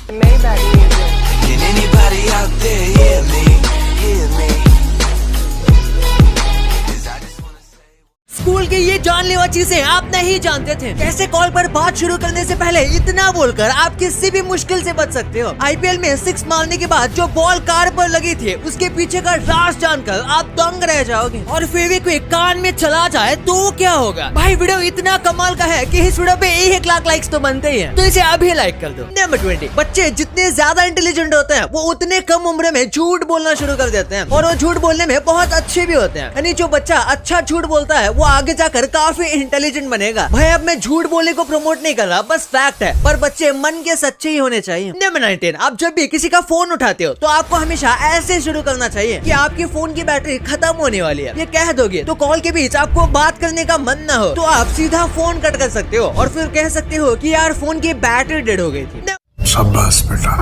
Maybach music. Can anybody out there hear me? Hear me? 'Cause I just wanna say. School की ये जानलेवा चीजें आप नहीं जानते थे। कैसे कॉल पर बात शुरू करने से पहले इतना बोलकर आप किसी भी मुश्किल से बच सकते हो। आईपीएल में 6 मारने के बाद जो बॉल कार पर लगी थी उसके पीछे का राज जानकर आप दंग रह जाओगे। और फेविक्विक कान में चला जाए तो क्या होगा? भाई वीडियो इतना कमाल का है कि इस वीडियो पे 1 लाख लाइक्स तो बनते ही हैं। तो इसे अभी लाइक कर दो। नंबर 20, बच्चे जितने ज्यादा इंटेलिजेंट होते हैं वो उतने कम उम्र में झूठ बोलना शुरू कर देते हैं और वो झूठ बोलने में बहुत अच्छे भी होते हैं। यानी जो बच्चा अच्छा झूठ बोलता है वो आगे जाकर काफी इंटेलिजेंट बनेगा। भाई अब मैं झूठ बोलने को प्रमोट नहीं कर रहा, बस फैक्ट है, पर बच्चे मन के सच्चे ही होने चाहिए। नंबर 19, आप जब भी किसी का फोन उठाते हो तो आपको हमेशा ऐसे शुरू करना चाहिए कि आपके फोन की बैटरी खत्म होने वाली है। ये कह दोगे तो कॉल के बीच आपको बात करने का मन न हो तो आप सीधा फोन कट कर सकते हो और फिर कह सकते हो कि यार फोन की बैटरी डेड हो गई थी। शाबाश बेटा,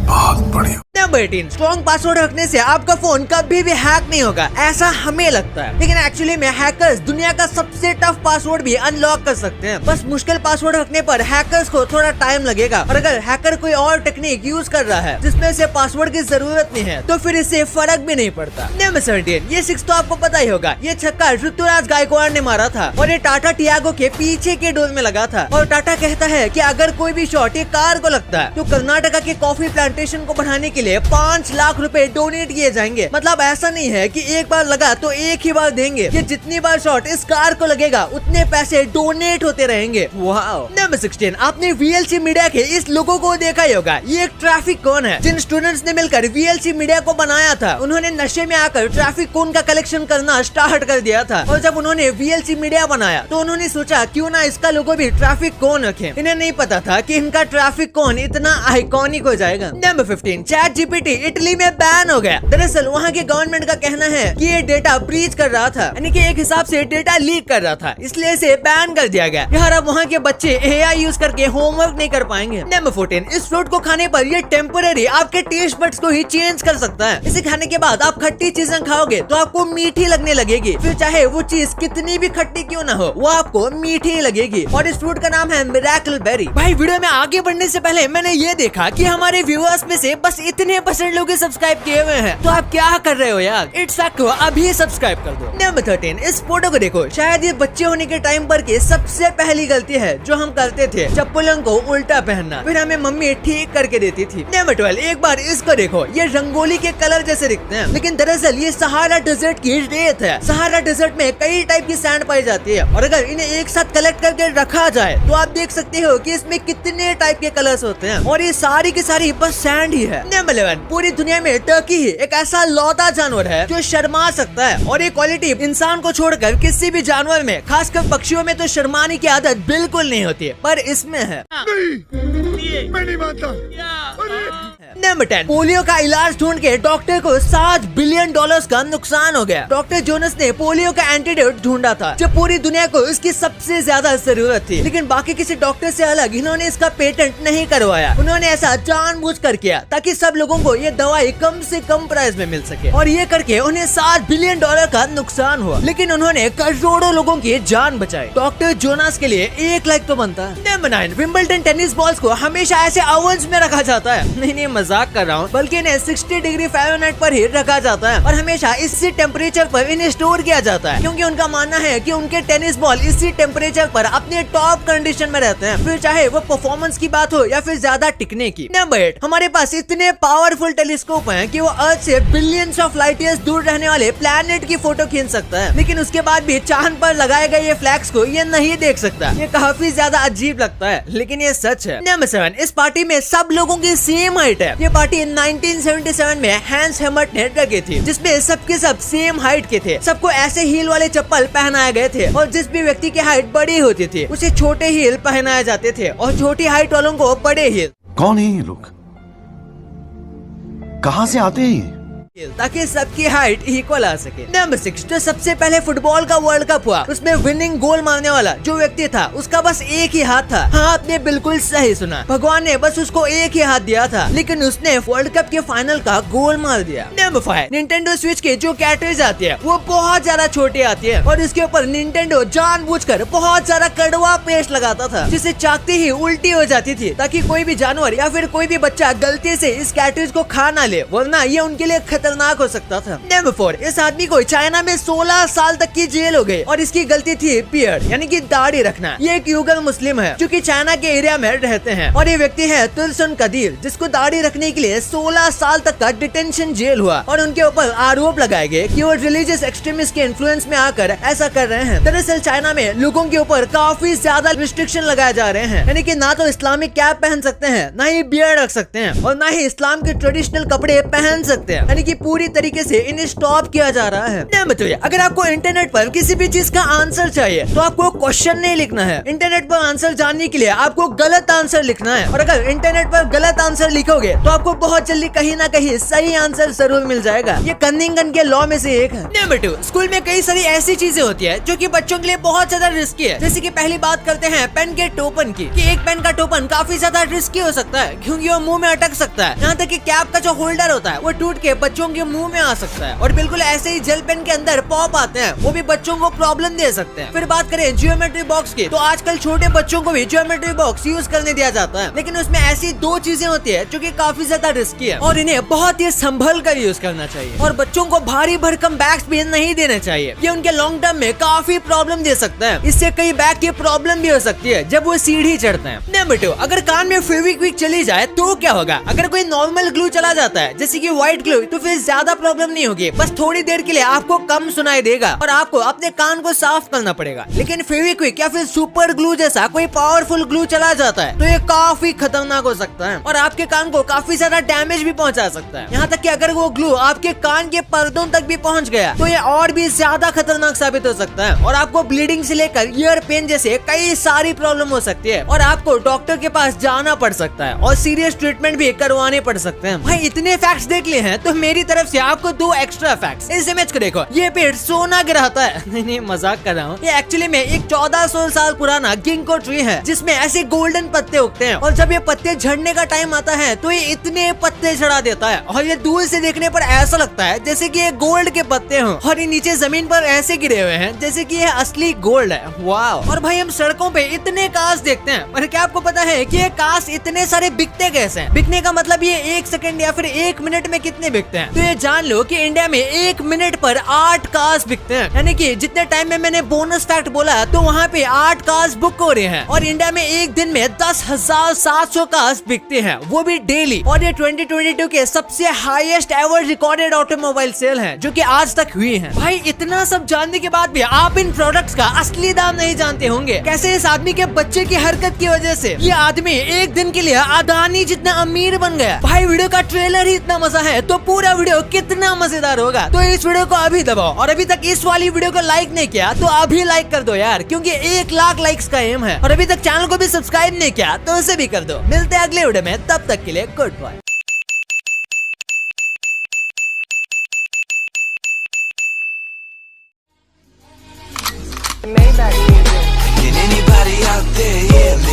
बहुत बढ़िया। नंबर 18, स्ट्रॉन्ग पासवर्ड रखने से आपका फोन कभी भी हैक नहीं होगा, ऐसा हमें लगता है, लेकिन एक्चुअली में हैकर्स दुनिया का सबसे टफ पासवर्ड भी अनलॉक कर सकते हैं। बस मुश्किल पासवर्ड रखने पर हैकर्स को थोड़ा टाइम लगेगा और अगर हैकर कोई और टेक्निक यूज कर रहा है जिसमें से पासवर्ड की जरूरत नहीं है तो फिर इससे फर्क भी नहीं पड़ता। नंबर 17, ये 6 तो आपको पता ही होगा, ये छक्का ऋतुराज गायकवाड़ ने मारा था और ये टाटा टियागो के पीछे के डोर में लगा था। और टाटा कहता है कि अगर कोई भी शॉट ये कार को लगता है तो कर्नाटका के कॉफी प्लांटेशन को बढ़ाने के लिए 5 लाख रुपए डोनेट किए जाएंगे। मतलब ऐसा नहीं है कि एक बार लगा तो एक ही बार देंगे, ये जितनी बार शॉट इस कार को लगेगा उतने पैसे डोनेट होते रहेंगे। वाओ। नंबर 16, आपने वीएलसी मीडिया के इस लोगों को देखा ही होगा। ये एक ट्रैफिक कौन है जिन स्टूडेंट्स ने मिलकर वीएलसी मीडिया को बनाया था। उन्होंने नशे में आकर ट्रैफिक कौन का कलेक्शन करना स्टार्ट कर दिया था और जब उन्होंने वीएलसी मीडिया बनाया तो उन्होंने सोचा क्यों ना इसका लोगो भी ट्रैफिक कौन रखे। इन्हें नहीं पता था कि इनका ट्रैफिक कौन इतना आइकॉनिक हो जाएगा। नंबर 15, चैट जीपीटी इटली में बैन हो गया। दरअसल वहाँ के गवर्नमेंट का कहना है कि ये डेटा ब्रीच कर रहा था, यानी कि एक हिसाब से डेटा लीक कर रहा था, इसलिए इसे बैन कर दिया गया। यार अब वहाँ के बच्चे एआई यूज करके होमवर्क नहीं कर पाएंगे। नंबर 14, इस फ्रूट को खाने पर ये टेम्पररी आपके टेस्ट बड्स को ही चेंज कर सकता है। इसे खाने के बाद आप खट्टी चीजें खाओगे तो आपको मीठी लगने लगेगी, फिर चाहे वो चीज कितनी भी खट्टी क्यों ना हो वो आपको मीठी लगेगी। और इस फ्रूट का नाम है मिरेकल बेरी। भाई वीडियो में आगे बढ़ने से पहले मैंने ये देखा कि हमारे व्यूअर्स में से बस इतने % लोग सब्सक्राइब किए हुए हैं, तो आप क्या कर रहे हो यार? इट्स फैक्ट को अभी सब्सक्राइब कर दो। नंबर 13, इस फोटो को देखो, शायद ये बच्चे होने के टाइम पर की सबसे पहली गलती है जो हम करते थे, चप्पलों को उल्टा पहनना, फिर हमें मम्मी ठीक करके देती थी। नंबर 12, एक बार इसको देखो, ये रंगोली के कलर जैसे दिखते हैं लेकिन दरअसल ये सहारा डेजर्ट की रेत है। सहारा डेजर्ट में कई टाइप की सैंड पाई जाती है और अगर इन्हें एक साथ कलेक्ट करके रखा जाए तो आप देख सकते हो कि इसमें कितने टाइप के कलर्स होते हैं और ये सारी की सारी बस सैंड ही है। नंबर 11, पूरी दुनिया में टर्की ही एक ऐसा लौता जानवर है जो शर्मा सकता है और ये क्वालिटी इंसान को छोड़कर किसी भी जानवर में, खासकर पक्षियों में तो शर्माने की आदत बिल्कुल नहीं होती है, पर इसमें है। नहीं, मैं नहीं मानता। नंबर 10, पोलियो का इलाज ढूंढ के डॉक्टर को $7 बिलियन का नुकसान हो गया। डॉक्टर जोनस ने पोलियो का एंटीडोट ढूंढा था जो पूरी दुनिया को इसकी सबसे ज्यादा जरूरत थी, लेकिन बाकी किसी डॉक्टर से अलग इन्होंने इसका पेटेंट नहीं करवाया। उन्होंने ऐसा जानबूझकर किया ताकि सब लोगों को ये दवाई कम से कम प्राइस में मिल सके और ये करके उन्हें $7 बिलियन का नुकसान हुआ, लेकिन उन्होंने करोड़ों लोगों की जान बचाई। डॉक्टर जोनास के लिए 1 लाइक तो बनता है। नंबर 9, विंबलडन टेनिस बॉल्स को हमेशा ऐसे ओवन्स में रखा जाता है। नहीं मजाक कर रहा हूँ, बल्कि इन्हें 60 डिग्री फ़ारेनहाइट पर ही रखा जाता है और हमेशा इसी टेम्परेचर पर इन्हें स्टोर किया जाता है, क्योंकि उनका मानना है कि उनके टेनिस बॉल इसी टेम्परेचर पर अपने टॉप कंडीशन में रहते हैं, फिर चाहे वो परफॉर्मेंस की बात हो या फिर ज्यादा टिकने की। नंबर 8, हमारे पास इतने पावरफुल टेलीस्कोप हैं कि वो अर्थ से बिलियंस ऑफ लाइट ईयर्स दूर रहने वाले प्लैनेट की फोटो खींच सकता है, लेकिन उसके बाद भी चांद पर लगाए गए ये फ्लैग्स को ये नहीं देख सकता। ये काफी ज्यादा अजीब लगता है, लेकिन ये सच है। नंबर 7, इस पार्टी में सब लोगों की सेम हाइट है। ये पार्टी 1977 में हैंस हेमर्ट ने रखी थी, जिसमें सबके सब सेम हाइट के थे। सबको ऐसे हील वाले चप्पल पहनाए गए थे और जिस भी व्यक्ति की हाइट बड़ी होती थी उसे छोटे हील पहनाए जाते थे और छोटी हाइट वालों को बड़े हील। कौन है ये लोग? कहाँ से आते हैं? ताकि सबकी हाइट इक्वल आ सके। नंबर 6, जो सबसे पहले फुटबॉल का वर्ल्ड कप हुआ उसमें विनिंग गोल मारने वाला जो व्यक्ति था उसका बस एक ही हाथ था। हाँ, आपने बिल्कुल सही सुना, भगवान ने बस उसको एक ही हाथ दिया था, लेकिन उसने वर्ल्ड कप के फाइनल का गोल मार दिया। नंबर 5, निंटेंडो स्विच के जो कैरेक्टर्स आती है वो बहुत ज्यादा छोटी आती है और इसके ऊपर निंटेंडो जानबूझकर बहुत सारा कड़वा पेस्ट लगाता था जिसे चाकते ही उल्टी हो जाती थी ताकि कोई भी जानवर या फिर कोई भी बच्चा गलती से इस कैरेक्टर्स को खा ना ले, वरना ये उनके लिए खतरनाक हो सकता था। नंबर 4, इस आदमी को चाइना में 16 साल तक की जेल हो गई और इसकी गलती थी बियर्ड यानी कि दाढ़ी रखना। ये एक युगल मुस्लिम है जो कि चाइना के एरिया में रहते हैं और ये व्यक्ति है तुलसन कदीर जिसको दाढ़ी रखने के लिए 16 साल तक का डिटेंशन जेल हुआ और उनके ऊपर आरोप लगाए गए कि वो रिलीजियस एक्सट्रीमिस्ट के इन्फ्लुएंस में आकर ऐसा कर रहे हैं। दरअसल चाइना में लोगों के ऊपर काफी ज्यादा रिस्ट्रिक्शन लगाए जा रहे हैं, यानी कि ना तो इस्लामिक कैप पहन सकते हैं, ना ही बियर्ड रख सकते हैं और ना ही इस्लाम के ट्रेडिशनल कपड़े पहन सकते हैं, यानी कि पूरी तरीके से इन्हें स्टॉप किया जा रहा है। नंबर 3, अगर आपको इंटरनेट पर किसी भी चीज का आंसर चाहिए तो आपको क्वेश्चन नहीं लिखना है, इंटरनेट पर आंसर जानने के लिए आपको गलत आंसर लिखना है और अगर इंटरनेट पर गलत आंसर लिखोगे तो आपको बहुत जल्दी कहीं ना कहीं सही आंसर जरूर मिल जाएगा। ये कनिंगटन के लॉ में से एक है। नंबर 2, स्कूल में कई सारी ऐसी चीजें होती है जो कि बच्चों के लिए बहुत ज्यादा रिस्की है। जैसे कि पहली बात करते हैं पेन के टोपन की, कि एक पेन का टोपन काफी ज्यादा रिस्की हो सकता है क्योंकि वो मुंह में अटक सकता है, यहाँ तक कि कैप का जो होल्डर होता है वो टूट के बच्चों के मुंह में आ सकता है और बिल्कुल ऐसे ही जेल पेन के अंदर पॉप आते हैं, वो भी बच्चों को प्रॉब्लम दे सकते हैं। फिर बात करें ज्योमेट्री बॉक्स की, तो आजकल छोटे बच्चों को भी ज्योमेट्री बॉक्स यूज करने दिया जाता है, लेकिन उसमें ऐसी 2 चीजें होती है जो कि काफी ज्यादा रिस्की है और इन्हें बहुत ही संभल कर यूज करना चाहिए और बच्चों को भारी भरकम बैग्स भी नहीं देने चाहिए, ये उनके लॉन्ग टर्म में काफी प्रॉब्लम दे सकता है। इससे कई बैग की प्रॉब्लम भी हो सकती है जब वो सीढ़ी चढ़ते हैं। नंबर 2, अगर कान में फेविक्विक चली जाए तो क्या होगा? अगर कोई नॉर्मल ग्लू चला जाता है जैसे कि व्हाइट ग्लू, तो फिर ज्यादा प्रॉब्लम नहीं होगी, बस थोड़ी देर के लिए आपको कम सुनाई देगा और आपको अपने कान को साफ करना पड़ेगा। लेकिन फेविक्विक या फिर सुपर ग्लू जैसा कोई पावरफुल ग्लू चला जाता है तो ये काफी खतरनाक हो सकता है और आपके कान को काफी ज्यादा डैमेज भी पहुंचा सकता है। यहाँ तक कि अगर वो ग्लू आपके कान के पर्दों तक भी पहुंच गया तो ये और भी ज्यादा खतरनाक साबित हो सकता है और आपको ब्लीडिंग से लेकर ईयर पेन जैसे कई सारी प्रॉब्लम हो सकती है और आपको डॉक्टर के पास जाना पड़ सकता है और सीरियस ट्रीटमेंट भी करवाने पड़ सकते हैं। भाई इतने फैक्ट्स देख लिए हैं तो मेरी तरफ से आपको 2 एक्स्ट्रा फैक्ट्स। इस इमेज को देखो, ये पेड़ सोना गिराता है। नहीं मजाक कर रहा हूँ, ये एक्चुअली में एक 1400 साल पुराना गिंको ट्री है जिसमें ऐसे गोल्डन पत्ते उगते हैं और जब ये पत्ते झड़ने का टाइम आता है तो ये इतने पत्ते झड़ा देता है और ये दूर से देखने पर ऐसा लगता है जैसे कि ये गोल्ड के पत्ते हों और ये नीचे जमीन पर ऐसे गिरे हुए हैं जैसे कि ये असली गोल्ड है। वाह। और भाई हम सड़कों पे इतने कांच देखते हैं, पर क्या आपको पता है कि ये कांच इतने सारे बिकते कैसे हैं? बिकने का मतलब ये 1 सेकंड या फिर 1 मिनट में कितने बिकते हैं? तो ये जान लो कि इंडिया में 1 मिनट पर 8 कांच बिकते हैं, यानी कि जितने टाइम में मैंने बोनस फैक्ट बोला तो वहाँ पे 8 कांच बुक हो रहे हैं और इंडिया में एक दिन में 10,700 कांच बिकते हैं, वो भी डेली। और ये 2022 के सबसे highest ever recorded automobile sale है जो कि आज तक हुई है। भाई इतना सब जानने के बाद भी आप इन प्रोडक्ट्स का असली दाम नहीं जानते होंगे। कैसे इस आदमी के बच्चे की हरकत की वजह से ये आदमी एक दिन के लिए अदानी जितना अमीर बन गया। भाई वीडियो का ट्रेलर ही इतना मजा है तो पूरा वीडियो कितना मजेदार होगा। तो इस वीडियो को अभी दबाओ और अभी तक इस वाली वीडियो को लाइक नहीं किया तो अभी लाइक कर दो यार, क्योंकि 1 लाख लाइक्स का एम है और अभी तक चैनल को भी सब्सक्राइब नहीं किया तो उसे भी कर दो। मिलते हैं अगले वीडियो में, तब तक के लिए goodbye. Can anybody out there hear me?